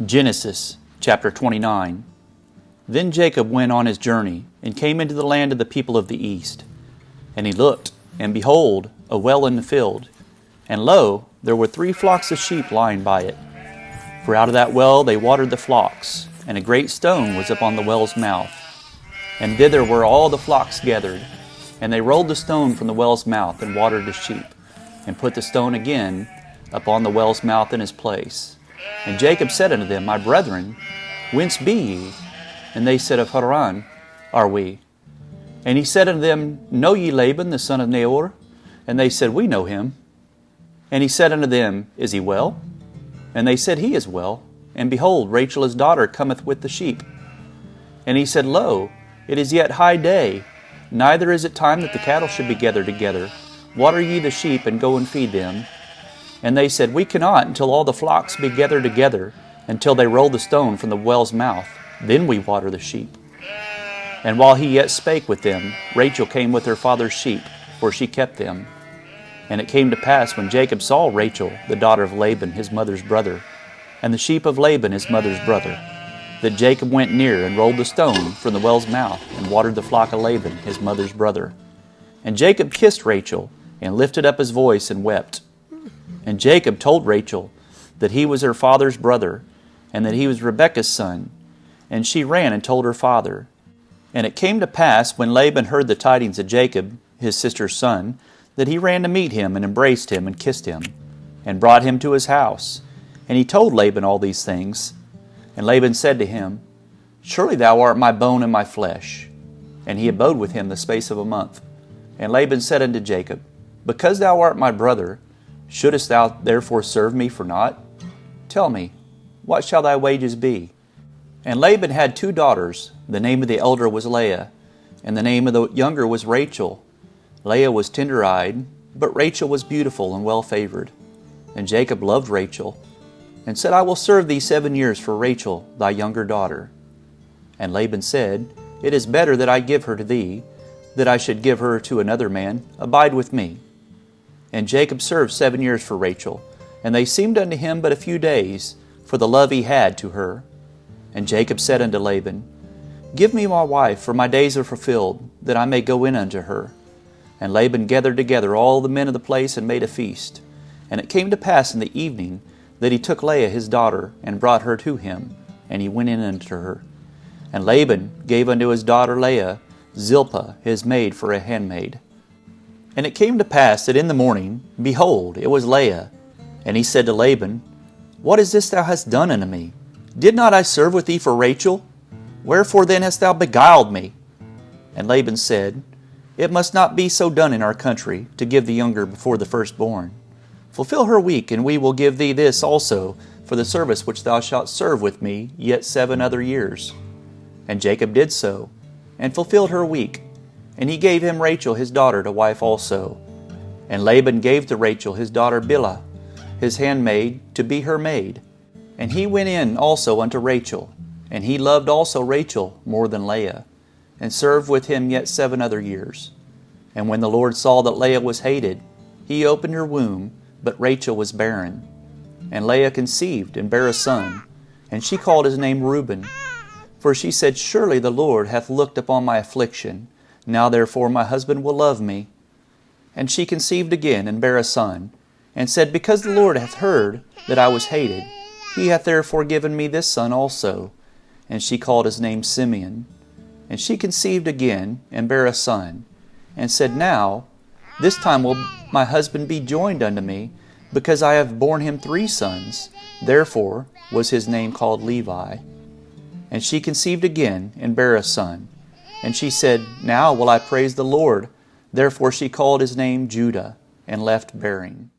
Genesis chapter 29. Then Jacob went on his journey, and came into the land of the people of the east. And he looked, and behold, a well in the field. And lo, there were 3 flocks of sheep lying by it. For out of that well they watered the flocks, and a great stone was upon the well's mouth. And thither were all the flocks gathered. And they rolled the stone from the well's mouth, and watered the sheep, and put the stone again upon the well's mouth in his place. And Jacob said unto them, My brethren, whence be ye? And they said, Of Haran are we. And he said unto them, Know ye Laban the son of Nahor? And they said, We know him. And he said unto them, Is he well? And they said, He is well. And behold, Rachel his daughter cometh with the sheep. And he said, Lo, it is yet high day, neither is it time that the cattle should be gathered together. Water ye the sheep, and go and feed them. And they said, We cannot until all the flocks be gathered together, until they roll the stone from the well's mouth. Then we water the sheep. And while he yet spake with them, Rachel came with her father's sheep, for she kept them. And it came to pass, when Jacob saw Rachel, the daughter of Laban, his mother's brother, and the sheep of Laban, his mother's brother, that Jacob went near and rolled the stone from the well's mouth, and watered the flock of Laban, his mother's brother. And Jacob kissed Rachel, and lifted up his voice, and wept. And Jacob told Rachel that he was her father's brother, and that he was Rebekah's son. And she ran and told her father. And it came to pass, when Laban heard the tidings of Jacob, his sister's son, that he ran to meet him, and embraced him, and kissed him, and brought him to his house. And he told Laban all these things. And Laban said to him, Surely thou art my bone and my flesh. And he abode with him the space of a month. And Laban said unto Jacob, Because thou art my brother, shouldest thou therefore serve me for naught? Tell me, what shall thy wages be? And Laban had 2 daughters. The name of the elder was Leah, and the name of the younger was Rachel. Leah was tender-eyed, but Rachel was beautiful and well-favored. And Jacob loved Rachel, and said, I will serve thee 7 years for Rachel, thy younger daughter. And Laban said, It is better that I give her to thee, that I should give her to another man. Abide with me. And Jacob served 7 years for Rachel, and they seemed unto him but a few days, for the love he had to her. And Jacob said unto Laban, Give me my wife, for my days are fulfilled, that I may go in unto her. And Laban gathered together all the men of the place, and made a feast. And it came to pass in the evening, that he took Leah his daughter, and brought her to him, and he went in unto her. And Laban gave unto his daughter Leah Zilpah his maid for a handmaid. And it came to pass that in the morning, behold, it was Leah. And he said to Laban, What is this thou hast done unto me? Did not I serve with thee for Rachel? Wherefore then hast thou beguiled me? And Laban said, It must not be so done in our country, to give the younger before the firstborn. Fulfill her week, and we will give thee this also, for the service which thou shalt serve with me yet 7 other years. And Jacob did so, and fulfilled her week. And he gave him Rachel his daughter to wife also. And Laban gave to Rachel his daughter Bilhah, his handmaid, to be her maid. And he went in also unto Rachel, and he loved also Rachel more than Leah, and served with him yet 7 other years. And when the Lord saw that Leah was hated, he opened her womb, but Rachel was barren. And Leah conceived, and bare a son, and she called his name Reuben. For she said, Surely the Lord hath looked upon my affliction. Now therefore my husband will love me. And she conceived again, and bare a son, and said, Because the Lord hath heard that I was hated, he hath therefore given me this son also. And she called his name Simeon. And she conceived again, and bare a son, and said, Now this time will my husband be joined unto me, because I have borne him 3 sons. Therefore was his name called Levi. And she conceived again, and bare a son. And she said, Now will I praise the Lord. Therefore she called his name Judah, and left bearing.